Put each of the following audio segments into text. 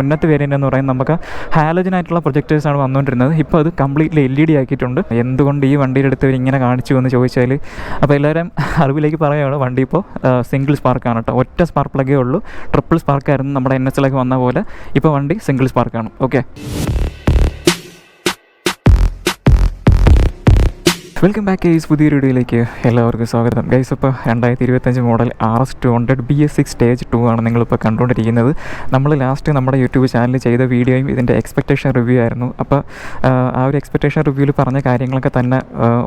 മുന്നത്തെ വേരിയൻ്റ് എന്ന് പറയുന്നത് നമുക്ക് ഹാലജനായിട്ടുള്ള പ്രൊജക്ടേഴ്സാണ് വന്നുകൊണ്ടിരുന്നത്. ഇപ്പോൾ അത് കംപ്ലീറ്റ്ലി LED ആക്കിയിട്ടുണ്ട്. എന്തുകൊണ്ട് ഈ വണ്ടിയുടെ അടുത്ത് ഇങ്ങനെ കാണിച്ചു എന്ന് ചോദിച്ചാൽ, അപ്പോൾ എല്ലാവരും അറിവിലേക്ക് പറയുകയാണ്, വണ്ടി ഇപ്പോൾ സിംഗിൾ സ്പാർക്കാണ് കേട്ടോ. ഒറ്റ സ്പാർക്ക് പ്ലഗേ ഉള്ളൂ. ട്രിപ്പിൾ സ്പാർക്കായിരുന്നു നമ്മുടെ NS വന്ന പോലെ. ഇപ്പോൾ വണ്ടി സിംഗിൾ സ്പാർക്കാണ്. Okay, welcome back guys. പുതിയൊരു വീഡിയോയിലേക്ക് എല്ലാവർക്കും സ്വാഗതം ഗൈസ്. ഇപ്പോൾ 2025 മോഡൽ RS200 BS6 സ്റ്റേജ് 2 ആണ് നിങ്ങളിപ്പോൾ കണ്ടുകൊണ്ടിരിക്കുന്നത്. നമ്മൾ ലാസ്റ്റ് നമ്മുടെ യൂട്യൂബ് ചാനലിൽ ചെയ്ത വീഡിയോയും ഇതിൻ്റെ എക്സ്പെക്റ്റേഷൻ റിവ്യൂ ആയിരുന്നു. അപ്പോൾ ആ ഒരു എക്സ്പെക്റ്റേഷൻ റിവ്യൂവിൽ പറഞ്ഞ കാര്യങ്ങളൊക്കെ തന്നെ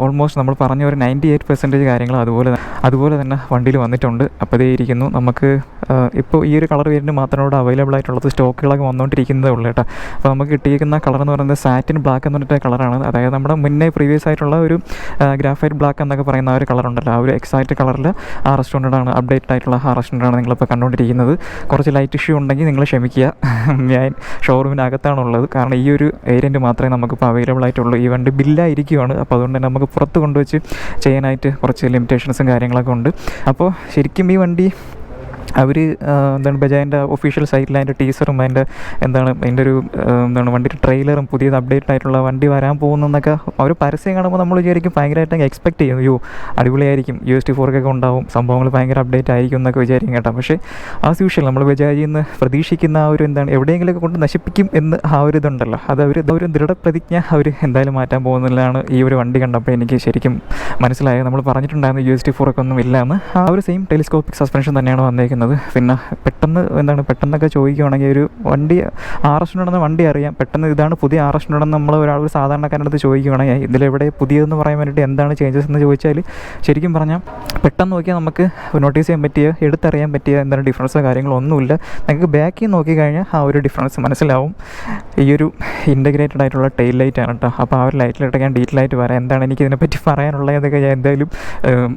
ഓൾമോസ്റ്റ് നമ്മൾ പറഞ്ഞ ഒരു 98% കാര്യങ്ങൾ അതുപോലെ തന്നെ വണ്ടിയിൽ വന്നിട്ടുണ്ട്. അപ്പോൾ ഇതേ ഇരിക്കുന്നു. നമുക്ക് ഇപ്പോൾ ഈ ഒരു കളർ വേരിയൻറ്റ് മാത്രമേ അവൈലബിൾ ആയിട്ടുള്ളത്. സ്റ്റോക്കുകളൊക്കെ വന്നുകൊണ്ടിരിക്കുന്നതേ ഉള്ളൂ കേട്ടോ. അപ്പോൾ നമുക്ക് കിട്ടിയിരിക്കുന്ന കളർ എന്ന് പറയുന്നത് സാറ്റിൻ ബ്ലാക്ക് എന്ന് പറഞ്ഞിട്ട് കളറാണ്. അതായത് നമ്മുടെ മുന്നേ പ്രീവിയസ് ആയിട്ടുള്ള ഒരു ഗ്രാഫൈറ്റ് ബ്ലാക്ക് എന്നൊക്കെ പറയുന്ന ആ ഒരു കളറുണ്ടല്ലോ, ആ ഒരു എക്സാക്റ്റ് കളറിൽ RS200 ആണ്, അപ്ഡേറ്റഡ് ആയിട്ടുള്ള RS200 ആണ് നിങ്ങളിപ്പോൾ കണ്ടുകൊണ്ടിരിക്കുന്നത്. കുറച്ച് ലൈറ്റ് ഇഷ്യൂ ഉണ്ടെങ്കിൽ നിങ്ങൾ ക്ഷമിക്കുക. ഞാൻ ഷോറൂമിനകത്താണുള്ളത്. കാരണം ഈ ഒരു വേരിയൻറ്റ് മാത്രമേ നമുക്കിപ്പോൾ അവൈലബിൾ ആയിട്ടുള്ളൂ. ഈ വണ്ടി ബില്ലായിരിക്കുവാണ്. അപ്പോൾ അതുകൊണ്ട് തന്നെ നമുക്ക് പുറത്ത് കൊണ്ടുവച്ച് ചെയ്യാനായിട്ട് കുറച്ച് ലിമിറ്റേഷൻസും കാര്യങ്ങളൊക്കെ ഉണ്ട്. അപ്പോൾ ശരിക്കും ഈ വണ്ടി അവർ ബജാജിൻ്റെ ഒഫീഷ്യൽ സൈറ്റിൽ അതിൻ്റെ ടീസറും അതിൻ്റെ ഒരു വണ്ടിയുടെ ട്രെയിലറും പുതിയത് അപ്ഡേറ്റ് ആയിട്ടുള്ള വണ്ടി വരാൻ പോകുന്നതെന്നൊക്കെ അവർ പരസ്യം കാണുമ്പോൾ നമ്മൾ വിചാരിക്കും ഭയങ്കരമായിട്ട് എക്സ്പെക്ട് ചെയ്യും, അയ്യോ അടിപൊളിയായിരിക്കും, UST4 ഒക്കെ ഉണ്ടാവും, സംഭവങ്ങൾ ഭയങ്കര അപ്ഡേറ്റ് ആയിരിക്കും എന്നൊക്കെ വിചാരിക്കും കേട്ടോ. പക്ഷേ ആസ് യൂഷ്വൽ നമ്മൾ ബജാജിൽ നിന്ന് പ്രതീക്ഷിക്കുന്ന ആ ഒരു എവിടെയെങ്കിലുമൊക്കെ കൊണ്ട് നശിപ്പിക്കും എന്ന് ആ ഒരു ഇതുണ്ടല്ലോ, അത് ഒരു ദൃഢപ്രതിജ്ഞ അവർ എന്തായാലും മാറ്റാൻ പോകുന്നില്ലാണ് ഈ ഒരു വണ്ടി കണ്ടപ്പോൾ എനിക്ക് ശരിക്കും മനസ്സിലായത്. നമ്മൾ പറഞ്ഞിട്ടുണ്ടായിരുന്നു UST4 ഒക്കെ ഒന്നും ഇല്ല എന്ന്. ആ ഒരു സെയിം ടെലിസ്കോപ്പിക് സസ്പെൻഷൻ തന്നെയാണ് വന്നേക്കുന്നത്. പിന്നെ പെട്ടെന്നൊക്കെ ചോദിക്കുകയാണെങ്കിൽ ഒരു വണ്ടി RS200 വണ്ടി അറിയാം, പെട്ടെന്ന് ഇതാണ് പുതിയ RS200 നമ്മൾ ഒരു സാധാരണക്കാരുടെ അടുത്ത് ചോദിക്കുകയാണെങ്കിൽ ഇതിലെവിടെ പുതിയതെന്ന് പറയാൻ വേണ്ടിയിട്ട് എന്താണ് ചേഞ്ചസ് എന്ന് ചോദിച്ചാൽ ശരിക്കും പറഞ്ഞാൽ പെട്ടെന്ന് നോക്കിയാൽ നമുക്ക് നോട്ടീസ് ചെയ്യാൻ പറ്റിയ, എടുത്തറിയാൻ പറ്റിയ എന്താണ് ഡിഫറൻസോ കാര്യങ്ങളോ ഒന്നുമില്ല. നിങ്ങൾക്ക് ബാക്കിൽ നോക്കിക്കഴിഞ്ഞാൽ ആ ഒരു ഡിഫറൻസ് മനസ്സിലാവും. ഈ ഒരു ഇൻ്റഗ്രേറ്റഡ് ആയിട്ടുള്ള ടെയിൽ ലൈറ്റാണ് കേട്ടോ. അപ്പോൾ ആ ഒരു ലൈറ്റിലോട്ട് ഞാൻ ഡീറ്റെയിൽ ആയിട്ട് വരാം, എന്താണ് എനിക്ക് ഇതിനെപ്പറ്റി പറയാനുള്ളതൊക്കെ ഞാൻ എന്തായാലും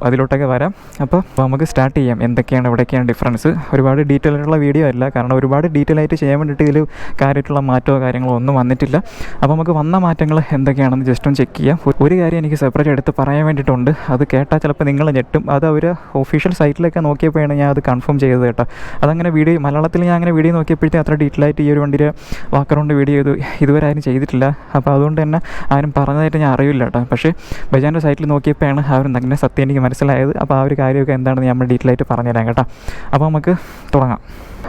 അതിലോട്ടൊക്കെ വരാം. അപ്പോൾ നമുക്ക് സ്റ്റാർട്ട് ചെയ്യാം. എന്തൊക്കെയാണ് എവിടെയൊക്കെയാണ് ഡിഫറൻസ്. ഒരുപാട് ഡീറ്റെയിൽ ആയിട്ടുള്ള വീഡിയോ അല്ല, കാരണം ഒരുപാട് ഡീറ്റെയിൽ ആയിട്ട് ചെയ്യാൻ വേണ്ടിയിട്ട് ഇതിൽ കാര്യമായിട്ടുള്ള മാറ്റമോ കാര്യങ്ങളോ ഒന്നും വന്നിട്ടില്ല. അപ്പോൾ നമുക്ക് വന്ന മാറ്റങ്ങൾ എന്തൊക്കെയാണെന്ന് ജസ്റ്റ് ഒന്ന് ചെക്ക് ചെയ്യാം. ഒരു കാര്യം എനിക്ക് സെപ്പറേറ്റ് എടുത്ത് പറയാൻ വേണ്ടിയിട്ടുണ്ട്. അത് കേട്ടാൽ ചിലപ്പോൾ നിങ്ങൾ ഞെട്ടും. അത് അവർ ഒഫീഷ്യൽ സൈറ്റിലൊക്കെ നോക്കിയപ്പോഴാണ് ഞാൻ അത് കൺഫേം ചെയ്തത് കേട്ടോ. അതങ്ങനെ വീഡിയോ മലയാളത്തിൽ ഞാൻ അങ്ങനെ വീഡിയോ നോക്കിയപ്പോഴത്തേക്കും അത്ര ഡീറ്റെയിൽ ആയിട്ട് ഈ ഒരു വണ്ടിയുടെ വാക്കറൗണ്ട് വീഡിയോ ഇതുവരെ ആരും ചെയ്തിട്ടില്ല. അപ്പോൾ അതുകൊണ്ട് തന്നെ ആരും പറഞ്ഞതായിട്ട് ഞാൻ അറിയില്ല കേട്ടോ. പക്ഷേ ബജാജിൻ്റെ സൈറ്റിൽ നോക്കിയപ്പോഴാണ് ആ ഒരു തന്നെ സത്യം എനിക്ക് മനസ്സിലായത്. അപ്പോൾ ആ ഒരു കാര്യമൊക്കെ എന്താണെന്ന് നമ്മൾ ഡീറ്റെയിൽ ആയിട്ട് പറഞ്ഞുതരാം കേട്ടോ. അപ്പോൾ നമുക്ക് തുടങ്ങാം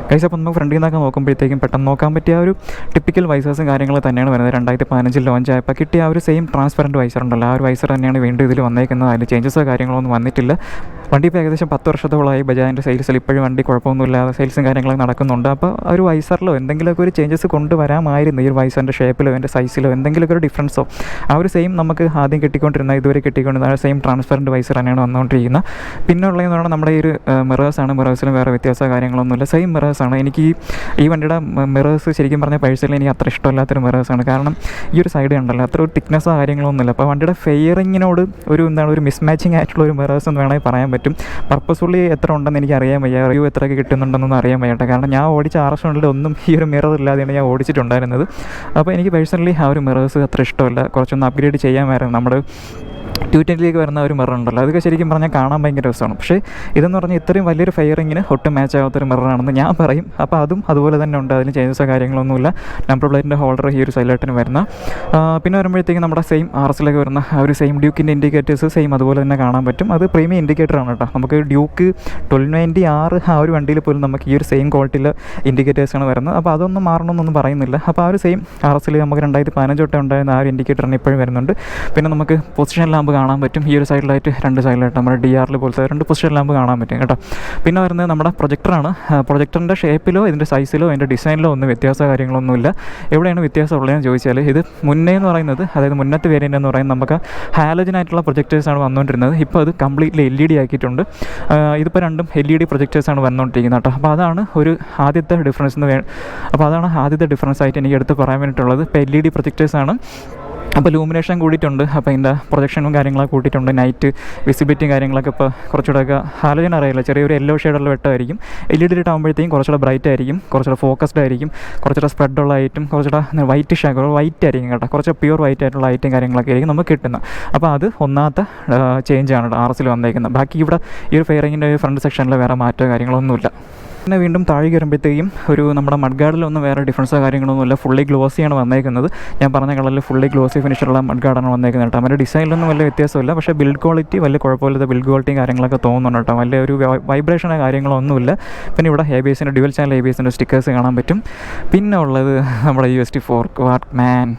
ഗൈസ്. അപ്പോൾ നമുക്ക് ഫ്രണ്ടിൽ നിന്നൊക്കെ നോക്കുമ്പോഴത്തേക്കും പെട്ടെന്ന് നോക്കാൻ പറ്റിയ ഒരു ടിപ്പിക്കൽ വൈസേഴ്സും കാര്യങ്ങൾ തന്നെയാണ് വരുന്നത്. 2015 ലോഞ്ച് ആയപ്പോൾ കിട്ടിയ ആ ഒരു സെയിം ട്രാൻസ്പെറൻറ്റ് വൈസർ ഉണ്ടല്ലോ, ആ ഒരു വൈസർ തന്നെയാണ് വീണ്ടും ഇതിൽ വന്നേക്കുന്നത്. അതിൽ ചേഞ്ചസോ കാര്യങ്ങളൊന്നും വന്നിട്ടില്ല. വണ്ടി ഇപ്പോൾ ഏകദേശം 10 വർഷത്തോളമായി ബജാജിൻ്റെ സെയിൽസിൽ ഇപ്പോഴും വണ്ടി കുഴപ്പമൊന്നുമില്ലാതെ സെയിൽസും കാര്യങ്ങളൊക്കെ നടക്കുന്നുണ്ട്. അപ്പോൾ ആ ഒരു വൈസറിലോ എന്തെങ്കിലുമൊക്കെ ഒരു ചേഞ്ചസ് കൊണ്ടുവരാമായിരുന്നു. ഈ ഒരു വൈസറിൻ്റെ ഷേപ്പിലോ അതിൻ്റെ സൈസിലോ എന്തെങ്കിലുമൊക്കെ ഒരു ഡിഫറൻസോ, ആ ഒരു സെയിം നമുക്ക് ആദ്യം ഇതുവരെ കിട്ടിക്കൊണ്ടിരുന്ന ആ സെയിം ട്രാൻസ്പെറൻറ്റ് വൈസർ തന്നെയാണ് വന്നുകൊണ്ടിരിക്കുന്നത്. പിന്നെ ഉള്ളതെന്ന് പറഞ്ഞാൽ നമ്മുടെ ഈ ഒരു മിറേഴ്സാണ്. മിറേഴ്സിലും വേറെ വ്യത്യാസമോ കാര്യങ്ങളൊന്നുമില്ല, സെയിം മിറേഴ്സാണ്. എനിക്ക് ഈ വണ്ടിയുടെ മിറേഴ്സ് ശരിക്കും പറഞ്ഞാൽ പേഴ്സണലി എനിക്ക് അത്ര ഇഷ്ടമില്ലാത്തൊരു മിറേഴ്സാണ്. കാരണം ഈ ഒരു സൈഡ് ഉണ്ടല്ലോ അത്ര ഒരു തിക്നെസ്സോ കാര്യങ്ങളൊന്നുമില്ല. അപ്പോൾ വണ്ടിയുടെ ഫെയറിങ്ങിനോട് ഒരു മിസ്മാച്ചിങ് ആയിട്ടുള്ള ഒരു മിറേഴ്സ് എന്ന് വേണമെങ്കിൽ പറയാൻ പറ്റും. പർപ്പസ്ഫുള്ളി എത്ര ഉണ്ടെന്ന് എനിക്ക് അറിയാൻ വയ്യ, റിവ്യൂ എത്രയൊക്കെ കിട്ടുന്നുണ്ടെന്നൊന്നും അറിയാൻ വയ്യട്ടെ. കാരണം ഞാൻ ഓടിച്ച RS200 ഒന്നും ഈ ഒരു മിറർ ഇല്ലാതെയാണ് ഞാൻ ഓടിച്ചിട്ടുണ്ടായിരുന്നത്. അപ്പോൾ എനിക്ക് പേഴ്സണലി ആ ഒരു മിറേഴ്സ് അത്ര ഇഷ്ടമല്ല. കുറച്ചൊന്ന് അപ്ഗ്രേഡ് ചെയ്യാമായിരുന്നു. നമ്മുടെ 220 വരുന്ന ഒരു മിറർ ഉണ്ടല്ലോ, അതൊക്കെ ശരിക്കും പറഞ്ഞാൽ കാണാൻ ഭയങ്കര രസമാണ്. പക്ഷേ ഇതെന്ന് പറഞ്ഞാൽ ഇത്രയും വലിയൊരു ഫെയറിങ്ങിന് ഒട്ടും മാച്ച് ആവാത്തൊരു മിററാണെന്ന് ഞാൻ പറയും. അപ്പോൾ അതും അതുപോലെ തന്നെ ഉണ്ട്, അതിന് ചേഞ്ചസോ കാര്യങ്ങളൊന്നുമില്ല. നമ്പർ പ്ലേറ്റിൻ്റെ ഹോൾഡർ ഈ ഒരു സൈഡിലായിട്ടാണ് വരുന്ന. പിന്നെ വരുമ്പോഴത്തേക്കും നമ്മുടെ സെയിം RSലേക്ക് വരുന്ന ആ ഒരു സെയിം ഡ്യൂക്കിൻ്റെ ഇൻഡിക്കേറ്റേഴ്സ് സെയിം അതുപോലെ തന്നെ കാണാൻ പറ്റും. അത് പ്രീമിയം ഇൻഡിക്കേറ്ററാണ് കേട്ടോ. നമുക്ക് ഡ്യൂക്ക് 1290R ആ ഒരു വണ്ടിയിൽ പോലും നമുക്ക് ഈ ഒരു സെയിം ക്വാളിറ്റിയിൽ ഇൻഡിക്കേറ്റേഴ്സാണ് വരുന്നത്. അപ്പോൾ അതൊന്നും മാറണമെന്നൊന്നും പറയുന്നില്ല. അപ്പോൾ ആ ഒരു സെയിം RSൽ നമുക്ക് 2015 തൊട്ടേ ഉണ്ടായിരുന്ന ആ ഒരു ഇൻഡിക്കേറ്ററിന് ഇപ്പോഴും വരുന്നുണ്ട്. പിന്നെ നമുക്ക് പൊസിഷൻ ലാമ്പ് കാണാൻ പറ്റും. ഈ ഒരു സൈഡിലായിട്ട് 2 സൈഡിലായിട്ട് നമ്മുടെ DRL പോലത്തെ 2 പൊസിഷൻ ലാമ്പ് കാണാൻ പറ്റും കേട്ടോ. പിന്നെ വരുന്നത് നമ്മുടെ പ്രൊജക്ടറാണ്. പ്രൊജക്ടറിൻ്റെ ഷേപ്പിലോ ഇതിൻ്റെ സൈസിലോ അതിൻ്റെ ഡിസൈനിലോ ഒന്നും വ്യത്യാസമോ കാര്യങ്ങളൊന്നുമില്ല. എവിടെയാണ് വ്യത്യാസം ഉള്ളതെന്ന് ചോദിച്ചാൽ, ഇത് മുന്നേ എന്ന് പറയുന്നത്, അതായത് മുന്നത്തെ വേരിയൻ്റ് എന്ന് പറയുന്നത് നമുക്ക് ഹാലജനായിട്ടുള്ള പ്രൊജക്ടേഴ്സാണ് വന്നുകൊണ്ടിരുന്നത്. ഇപ്പോൾ അത് കംപ്ലീറ്റ്ലി LED ആക്കിയിട്ടുണ്ട്. ഇതിപ്പോൾ രണ്ടും LED പ്രൊജക്ടേഴ്സാണ് വന്നുകൊണ്ടിരിക്കുന്നത് കേട്ടോ. അപ്പോൾ അതാണ് ആദ്യത്തെ ഡിഫറൻസ് ആയിട്ട് എനിക്ക് എടുത്ത് പറയാൻ വേണ്ടിയിട്ടുള്ളത്. ഇപ്പോൾ LED പ്രൊജക്ടേഴ്സാണ്. അപ്പോൾ ലൂമിനേഷൻ കൂടിയിട്ടുണ്ട്. അപ്പോൾ അതിൻ്റെ പ്രൊജക്ഷനും കാര്യങ്ങളൊക്കെ കൂട്ടിയിട്ടുണ്ട്. നൈറ്റ് വിസിബിലിറ്റിയും കാര്യങ്ങളൊക്കെ ഇപ്പോൾ കുറച്ചുകൂടെയൊക്കെ ഹാലജൻ അറിയില്ല, ചെറിയൊരു യെല്ലോ ഷെയ്ഡുള്ള വെട്ടമായിരിക്കും. LED ആകുമ്പോഴത്തേക്കും കുറച്ചുകൂടെ ബ്രൈറ്റ് ആയിരിക്കും, കുറച്ചുകൂടെ ഫോക്കസ്ഡ് ആയിരിക്കും, കുറച്ചുകൂടെ സ്പ്രെഡുള്ള ലൈറ്റും, കുറച്ചുകൂടെ വൈറ്റ് ആയിരിക്കും കേട്ടോ. കുറച്ച് പ്യൂർ വൈറ്റ് ആയിട്ടുള്ള ലൈറ്റും കാര്യങ്ങളൊക്കെ ആയിരിക്കും നമുക്ക് കിട്ടുന്നത്. അപ്പോൾ അത് ഒന്നാമത്തെ ചേഞ്ചാണ് RSൽ വന്നേക്കുന്നത്. ബാക്കി ഇവിടെ ഈ ഒരു ഫെയറിങ്ങിൻ്റെ ഫ്രണ്ട് സെക്ഷനിൽ വേറെ മാറ്റമോ കാര്യങ്ങളൊന്നുമില്ല. പിന്നെ വീണ്ടും താഴെ കയറുമ്പോഴത്തേക്കും ഒരു നമ്മുടെ മഡ് ഗാർഡിലൊന്നും വേറെ ഡിഫറൻസോ കാര്യങ്ങളൊന്നുമില്ല. ഫുള്ളി ഗ്ലോസിയാണ് വന്നേക്കുന്നത്. ഞാൻ പറഞ്ഞ കളറിൽ ഫുള്ളി ഗ്ലോസി ഫിനിഷുള്ള മഡ് ഗാർഡാണ് വന്നേക്കുന്നത് കേട്ടോ. അവരുടെ ഡിസൈനിലൊന്നും വലിയ വ്യത്യാസമില്ല. പക്ഷേ ബിൽഡ് ക്വാളിറ്റി വലിയ കുഴപ്പമില്ലാത്ത ബിൽഡ് ക്വാളിറ്റിയും കാര്യങ്ങളൊക്കെ തോന്നുന്നുണ്ട് കേട്ടോ. വലിയ ഒരു വൈബ്രേഷനോ കാര്യങ്ങളോ ഒന്നുമില്ല. പിന്നെ ഇവിടെ ABSൻ്റെ ഡ്യുവൽ ചാനൽ ABSൻ്റെ സ്റ്റിക്കേഴ്സ് കാണാൻ പറ്റും. പിന്നെ ഉള്ളത് നമ്മുടെ USD ഫോർക്ക്. വാട്ട് മാൻ,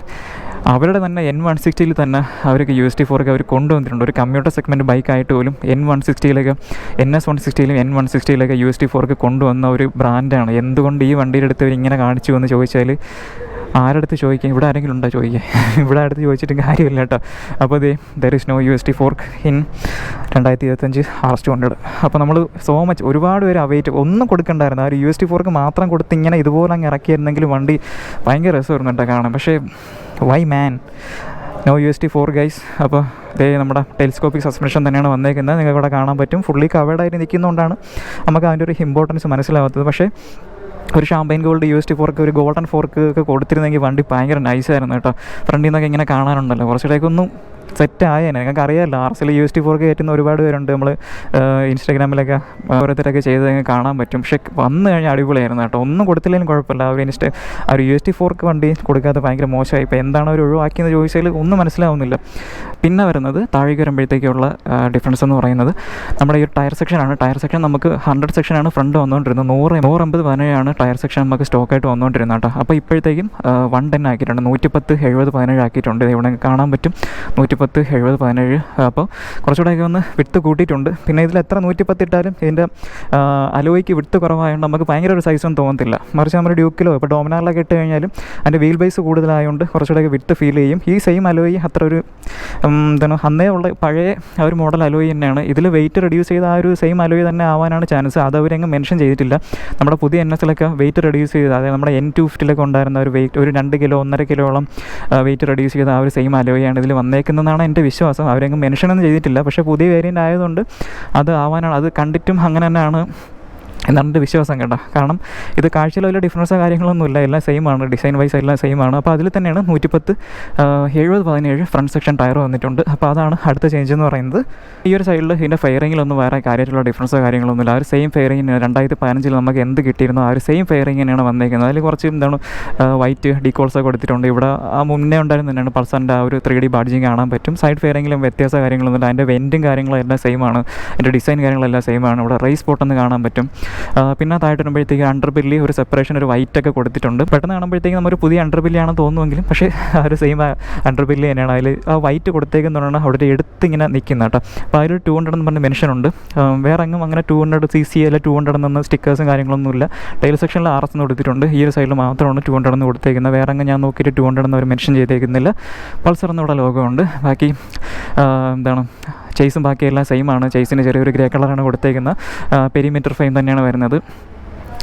അവരുടെ തന്നെ N160 തന്നെ അവർക്ക് USD ഫോർക്ക് അവർ കൊണ്ടുവന്നിട്ടുണ്ട്. ഒരു കമ്മ്യൂട്ടർ സെഗ്മെൻറ്റ് ബൈക്കായിട്ട് പോലും N160 NS160 N160 USD fork കൊണ്ടുവന്ന ഒരു ബ്രാൻഡാണ്. എന്തുകൊണ്ട് ഈ വണ്ടിയുടെ അടുത്ത് ഇങ്ങനെ കാണിച്ചു എന്ന് ചോദിച്ചാൽ ആരടുത്ത് ചോദിക്കാം? ഇവിടെ ആരെങ്കിലും ഉണ്ടോ ചോദിക്കുക? ഇവിടെ അടുത്ത് ചോദിച്ചിട്ട് കാര്യമില്ല കേട്ടോ. അപ്പോൾ ദർ ഇസ് നോ USD ഫോർക്ക് ഇൻ 2025 RS200. അപ്പോൾ നമ്മൾ സോ മച്ച് ഒരുപാട് പേര് അവൈറ്റ് ഒന്നും കൊടുക്കണ്ടായിരുന്നു. ആ ഒരു USD ഫോർക്ക് മാത്രം കൊടുത്ത് ഇങ്ങനെ ഇതുപോലെ അങ്ങ് ഇറക്കിയിരുന്നെങ്കിൽ വണ്ടി ഭയങ്കര രസമായിരുന്നു കേട്ടോ കാണാൻ. പക്ഷേ വൈ മാൻ, നോ USD ഫോർ ഗൈസ്. അപ്പോൾ നമ്മുടെ ടെലിസ്കോപ്പിക് സസ്പെൻഷൻ തന്നെയാണ് വന്നേക്കുന്നത്. നിങ്ങൾക്ക് ഇവിടെ കാണാൻ പറ്റും. ഫുള്ളി കവേർഡായിട്ട് നിൽക്കുന്നതുകൊണ്ടാണ് നമുക്ക് അതിൻ്റെ ഒരു ഇമ്പോർട്ടൻസ് മനസ്സിലാവാത്തത്. പക്ഷേ ഒരു ഷാമ്പൈൻ ഗോൾഡ് USD ഫോർക്ക്, ഒരു ഗോൾഡൻ ഫോർക്ക് ഒക്കെ കൊടുത്തിരുന്നെങ്കിൽ വണ്ടി ഭയങ്കര നൈസായിരുന്നു കേട്ടോ. ഫ്രണ്ടിൽ നിന്നൊക്കെ ഇങ്ങനെ കാണാനുണ്ടല്ലോ, കുറച്ചുകൂടെയൊക്കൊന്നും സെറ്റായേനെ. നിങ്ങൾക്ക് അറിയാമല്ലോ, RSൽ USD ഫോർക്ക് കയറ്റുന്ന ഒരുപാട് പേരുണ്ട്. നമ്മൾ ഇൻസ്റ്റാഗ്രാമിലൊക്കെ ഓരോരുത്തരൊക്കെ ചെയ്ത് കാണാൻ പറ്റും. പക്ഷേ വന്നു കഴിഞ്ഞാൽ അടിപൊളിയായിരുന്നു കേട്ടോ. ഒന്നും കൊടുത്തില്ലെങ്കിലും കുഴപ്പമില്ല. ആ ഒരു USD ഫോർക്ക് വണ്ടി കൊടുക്കാതെ ഭയങ്കര മോശമായി. ഇപ്പോൾ എന്താണ് അവർ ഒഴിവാക്കിയെന്ന് ചോദിച്ചാൽ ഒന്നും മനസ്സിലാവുന്നില്ല. പിന്നെ വരുന്നത് താഴേക്ക് വരുമ്പോഴത്തേക്കുള്ള ഡിഫറൻസ് എന്ന് പറയുന്നത് നമ്മുടെ ഈ ടയർ സെക്ഷനാണ്. ടയർ സെക്ഷൻ നമുക്ക് 100 സെക്ഷനാണ് ഫ്രണ്ട് വന്നുകൊണ്ടിരുന്നത്. 100, 17 ടയർ സെക്ഷൻ നമുക്ക് സ്റ്റോക്കായിട്ട് വന്നുകൊണ്ടിരുന്നത് കേട്ടോ. അപ്പോൾ ഇപ്പോഴത്തേക്കും 110 ആക്കിയിട്ടുണ്ട്. 110, 70, 17 ആക്കിയിട്ടുണ്ട്. ഇവിടെ കാണാൻ പറ്റും 110, 70, 17. അപ്പോൾ കുറച്ചുകൂടെയൊക്കെ ഒന്ന് വിട്ട് കൂട്ടിയിട്ടുണ്ട്. പിന്നെ ഇതിൽ എത്ര 110 ഇട്ടാലും ഇതിൻ്റെ അലോയ്ക്ക് വിട്ട് കുറവായതുകൊണ്ട് നമുക്ക് ഭയങ്കര ഒരു സൈസൊന്നും തോന്നത്തില്ല. മറിച്ച് നമ്മുടെ ഡ്യൂക്കിലോ ഇപ്പോൾ ഡോമിനാറിലൊക്കെ ഇട്ട് കഴിഞ്ഞാലും അതിൻ്റെ വീൽ ബേസ് കൂടുതലായതുകൊണ്ട് കുറച്ചുകൂടെയൊക്കെ വിട്ട് ഫീൽ ചെയ്യും. ഈ സെയിം അലോയി അത്ര ഒരു അന്നേ ഉള്ള പഴയ ആ ഒരു മോഡൽ അലോയി തന്നെയാണ്. ഇതിൽ വെയിറ്റ് റെഡ്യൂസ് ചെയ്ത ആ ഒരു സെയിം അലോയി തന്നെ ആവാനാണ് ചാൻസ്. അത് അവരങ്ങ് മെൻഷൻ ചെയ്തിട്ടില്ല. നമ്മുടെ പുതിയ NSലൊക്കെ വെയിറ്റ് റെഡ്യൂസ് ചെയ്ത്, അതായത് നമ്മുടെ N250 ഉണ്ടായിരുന്ന ഒരു വെയിറ്റ്, ഒരു 2 കിലോ 1.5 കിലോളം വെയിറ്റ് റെഡ്യൂസ് ചെയ്ത ആ ഒരു സെയിം അലോയാണ് ഇതിൽ വന്നേക്കുന്നതെന്നാണ് എൻ്റെ വിശ്വാസം. അവരങ്ങ് മെൻഷനൊന്നും ചെയ്തിട്ടില്ല. പക്ഷേ പുതിയ വേരിയൻ്റ് ആയതുകൊണ്ട് അത് ആവാനാണ്, അത് കണ്ടിട്ടും അങ്ങനെ തന്നെയാണ് എന്നാണ് എൻ്റെ വിശ്വാസം കേട്ടോ. കാരണം ഇത് കാഴ്ചയിൽ വലിയ ഡിഫറൻസോ കാര്യങ്ങളൊന്നുമില്ല. എല്ലാം സെയിമാണ്, ഡിസൈൻ വൈസ് എല്ലാം സെയിമാണ്. അപ്പോൾ അതിൽ തന്നെയാണ് 110, 70, 17 ഫ്രണ്ട് സെക്ഷൻ ടയർ വന്നിട്ടുണ്ട്. അപ്പോൾ അതാണ് അടുത്ത ചേഞ്ച് എന്ന് പറയുന്നത്. ഈ ഒരു സൈഡിൽ ഇതിൻ്റെ ഫെയറിങ്ങിലൊന്നും വേറെ കാര്യമായിട്ടുള്ള ഡിഫറൻസോ കാര്യങ്ങളൊന്നുമില്ല. ആ ഒരു സെയിം ഫെയറിങ്ങിന് 2015 നമുക്ക് എന്ത് കിട്ടിയിരുന്നോ ആ ഒരു സെയിം ഫെയറിങ് തന്നെയാണ് വന്നേക്കുന്നത്. അതിൽ കുറച്ച് വൈറ്റ് ഡീകോൾസൊക്കെ കൊടുത്തിട്ടുണ്ട്. ഇവിടെ ആ മുന്നേ ഉണ്ടായിരുന്ന തന്നെയാണ് പൾസറിൻ്റെ ആ ഒരു 3D ബാഡ്ജിങ് കാണാൻ പറ്റും. സൈഡ് ഫെയറിങ്ങിലും വ്യത്യാസ കാര്യങ്ങളൊന്നുമില്ല. അതിൻ്റെ വെൻറ്റും കാര്യങ്ങളും എല്ലാം സെയിമാണ്. അതിൻ്റെ ഡിസൈൻ കാര്യങ്ങളെല്ലാം സെയിമാണ്. ഇവിടെ റേസ് സ്പോട്ടെന്ന് കാണാൻ പറ്റും. പിന്നെ താഴെ വരുമ്പോഴത്തേക്ക് അണ്ടർബില്ലി ഒരു സെപ്പറേഷൻ, ഒരു വൈറ്റൊക്കെ കൊടുത്തിട്ടുണ്ട്. പെട്ടെന്ന് കാണുമ്പോഴത്തേക്ക് നമ്മളൊരു പുതിയ അണ്ടർബില്ലിയാണെന്ന് തോന്നുമെങ്കിലും പക്ഷേ ആ ഒരു സെയിം അണ്ടർബില്ലി തന്നെയാണ്. അതിൽ ആ വൈറ്റ് കൊടുത്തേക്കെന്ന് പറഞ്ഞാൽ അവിടെ എടുത്തിങ്ങനെ നിൽക്കുന്ന കേട്ടോ. അപ്പോൾ അതിൽ 200 എന്ന് പറഞ്ഞ മെൻഷൻ ഉണ്ട്. വേറെ എങ്ങും അങ്ങനെ 200cc അല്ല 200 എന്ന സ്റ്റിക്കേഴ്സും കാര്യങ്ങളൊന്നുമില്ല. ടൈൽ സെക്ഷനിൽ RS എന്ന് കൊടുത്തിട്ടുണ്ട്. ഈ ഒരു സൈഡിൽ മാത്രമാണ് 200 എന്ന് കൊടുത്തേക്കുന്നത്. വേറെ അങ്ങ് ഞാൻ നോക്കിയിട്ട് 200 എന്ന് അവർ മെൻഷൻ ചെയ്തേക്കുന്നില്ല. പൾസർ എന്നിവിടെ ലോഗോ ഉണ്ട്. ബാക്കി ചേസും ബാക്കിയെല്ലാം സെയിമാണ്. ചേസിന് ചെറിയൊരു ഗ്രേ കളറാണ് കൊടുത്തേക്കുന്നത്. പെരിമീറ്റർ ഫ്രെയിം തന്നെയാണ് വരുന്നത്.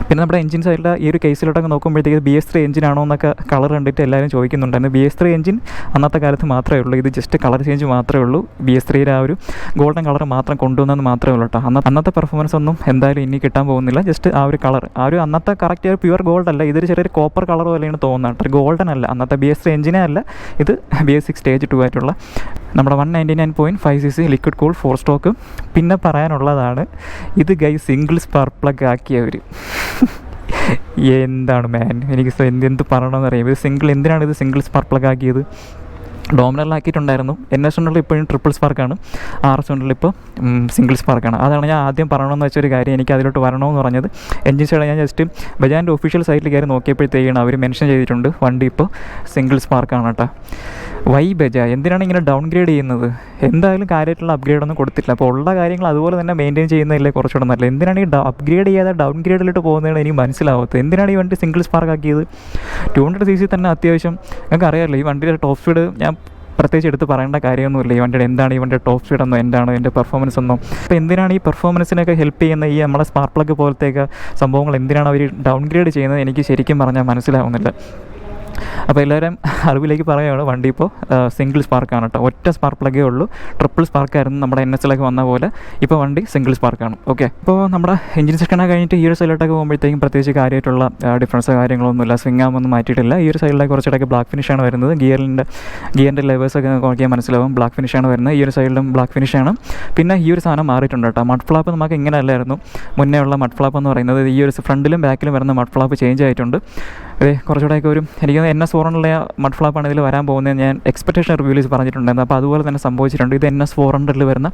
പിന്നെ നമ്മുടെ എഞ്ചിൻ സൈഡിൽ ഈ ഒരു കേസിലോട്ടൊക്കെ നോക്കുമ്പോഴത്തേക്ക് BS3 എഞ്ചിനാണോ എന്നൊക്കെ കളർ കണ്ടിട്ട് എല്ലാവരും ചോദിക്കുന്നുണ്ടായിരുന്നു. BS3 എഞ്ചിൻ അന്നത്തെ കാലത്ത് മാത്രമേ ഉള്ളൂ. ഇത് ജസ്റ്റ് കളർ ചേഞ്ച് മാത്രമേ ഉള്ളൂ. BS3യുടെ ആ ഒരു ഗോൾഡൻ കളർ മാത്രം കൊണ്ടുവന്നെന്ന് മാത്രമേ ഉള്ളൂ കേട്ടോ. അന്നത്തെ പെർഫോമൻസ് ഒന്നും എന്തായാലും ഇനി കിട്ടാൻ പോകുന്നില്ല. ജസ്റ്റ് ആ ഒരു കളർ, ആ ഒരു അന്നത്തെ കറക്റ്റ് ഒരു പ്യുവർ ഗോൾഡ് അല്ല, ഇതൊരു ചെറിയൊരു കോപ്പർ കളർ പോലെയാണ് തോന്നുന്നത് കേട്ടോ. ഗോൾഡൻ അല്ല, അന്നത്തെ BS3 എഞ്ചിനേ അല്ല. ഇത് BS6 സ്റ്റേജ് 2 ആയിട്ടുള്ള നമ്മുടെ 199.5cc ലിക്വിഡ് കൂൾ 4 സ്റ്റോക്ക്. പിന്നെ പറയാനുള്ളതാണ്, ഇത് സിംഗിൾ സ്പാർക്ക് പ്ലഗ് ആക്കിയവർ എന്താണ് മാൻ, എനിക്ക് എന്ത് പറയണമെന്ന് അറിയാം. ഇത് എന്തിനാണ് ഇത് സിംഗിൾ സ്പാർക്ക് പ്ലഗ് ആക്കിയത്? ഡോമിനറിലാക്കിയിട്ടുണ്ടായിരുന്നു. NS100 ഇപ്പോഴും ട്രിപ്പിൾ സ്പാർക്കാണ്. RS100 ഇപ്പോൾ സിംഗിൾ സ്പാർക്കാണ്. അതാണ് ഞാൻ ആദ്യം പറയണമെന്ന് വെച്ചൊരു കാര്യം. എനിക്ക് അതിലോട്ട് വരണമെന്ന് പറഞ്ഞത്. എൻജിൻ സൈഡ് ഞാൻ ജസ്റ്റ് ബജാജിൻ്റെ ഒഫീഷ്യൽ സൈറ്റിൽ കയറി നോക്കിയപ്പോഴത്തേക്കാണ് അവർ മെൻഷൻ ചെയ്തിട്ടുണ്ട് വണ്ടി ഇപ്പോൾ സിംഗിൾ സ്പാർക്കാണ് കേട്ടോ. വൈ ബജാജ് എന്തിനാണ് ഇങ്ങനെ ഡൗൺഗ്രേഡ് ചെയ്യുന്നത്? എന്തായാലും കാര്യമായിട്ടുള്ള അപ്ഗ്രേഡൊന്നും കൊടുത്തില്ല. അപ്പോൾ ഉള്ള കാര്യങ്ങൾ അതുപോലെ തന്നെ മെയിൻറ്റെയിൻ ചെയ്യുന്നതല്ലേ കുറച്ചുകൂടെ നല്ലത്. എന്തിനാണ് ഈ അപ്ഗ്രേഡ് ചെയ്യാതെ ഡൗൺഗ്രേഡിലോട്ട് പോകുന്നതാണ് എനിക്ക് മനസ്സിലാവാത്തത്. എന്തിനാണ് ഈ വണ്ടി സിംഗിൾ സ്പാർക്ക് ആക്കിയത്? 200cc തന്നെ അത്യാവശ്യം നിങ്ങൾക്ക് അറിയാമല്ലോ. ഈ വണ്ടിയുടെ ടോപ്പ് സ്പീഡ് ഞാൻ പ്രത്യേകിച്ച് എടുത്ത് പറയേണ്ട കാര്യമൊന്നുമില്ല. ഈ വണ്ടിയുടെ എന്താണ് ഈ വണ്ടിയുടെ ടോപ്പ് സ്പീഡ് എന്നോ എന്താണ് ഇതിൻ്റെ പെർഫോമൻസ് എന്നോ. അപ്പോൾ എന്തിനാണ് ഈ പെർഫോമൻസിനൊക്കെ ഹെൽപ്പ് ചെയ്യുന്ന ഈ നമ്മളെ സ്പാർക്ക് പ്ലഗ് പോലത്തെയൊക്കെ സംഭവങ്ങൾ എന്തിനാണ് അവർ ഡൗൺഗ്രേഡ് ചെയ്യുന്നത് എനിക്ക് ശരിക്കും പറഞ്ഞാൽ മനസ്സിലാവുന്നില്ല. അപ്പോൾ എല്ലാവരും അറിവിലേക്ക് പറയുകയാണ്, വണ്ടി ഇപ്പോൾ സിംഗിൾ സ്പാർക്കാണ് കേട്ടോ. ഒറ്റ സ്പാർക്ക് പ്ലഗേ ഉള്ളൂ. ട്രിപ്പിൾ സ്പാർക്കായിരുന്നു നമ്മുടെ NSലൊക്കെ വന്ന പോലെ. ഇപ്പോൾ വണ്ടി സിംഗിൾ സ്പാർക്കാണ്. ഓക്കെ, ഇപ്പോൾ നമ്മുടെ എഞ്ചിൻ സെക്ഷനൊക്കെ കഴിഞ്ഞിട്ട് ഈ ഒരു സൈഡിലോട്ടൊക്കെ പോകുമ്പോഴത്തേക്കും പ്രത്യേകിച്ച് കാര്യമായിട്ടുള്ള ഡിഫറൻസോ കാര്യങ്ങളൊന്നുമില്ല. സ്വിംഗ് ആകുമ്പോൾ മാറ്റിയിട്ടില്ല. ഈ ഒരു സൈഡിലേക്ക് കുറച്ചിടയ്ക്ക് ബ്ലാക്ക് ഫിനിഷാണ് വരുന്നത്. ഗിയറിൻ്റെ ലെവേഴ്സൊക്കെ നോക്കിയാൽ മനസ്സിലാവും, ബ്ലാക്ക് ഫിനിഷാണ് വരുന്നത്. ഈ ഒരു സൈഡിലും ബ്ലാക്ക് ഫിനിഷാണ്. പിന്നെ ഈ ഒരു സാധനം മാറിയിട്ടുണ്ട് കേട്ടോ. മഡ് ഫ്ലാപ്പ് നമുക്ക് ഇങ്ങനെ അല്ലായിരുന്നു മുന്നേ ഉള്ള മഡ് ഫ്ലാപ്പ് എന്ന് പറയുന്നത്. ഈ ഒരു ഫ്രണ്ടിലും ബാക്കിലും വരുന്ന മഡ് ഫ്ലാപ്പ് ചേഞ്ച് ആയിട്ടുണ്ട്. അതെ, കുറച്ചുകൂടെയൊക്കെ ഒരു എനിക്ക് NS400 മഡ് ഫ്ലാപ്പാണ് ഇതിൽ വരാൻ പോകുന്നത്. ഞാൻ എക്സ്പെക്ടേഷൻ റിവ്യൂസ് പറഞ്ഞിട്ടുണ്ടായിരുന്നു. അപ്പോൾ അതുപോലെ തന്നെ സംഭവിച്ചിട്ടുണ്ട്. ഇത് NS400 വരുന്ന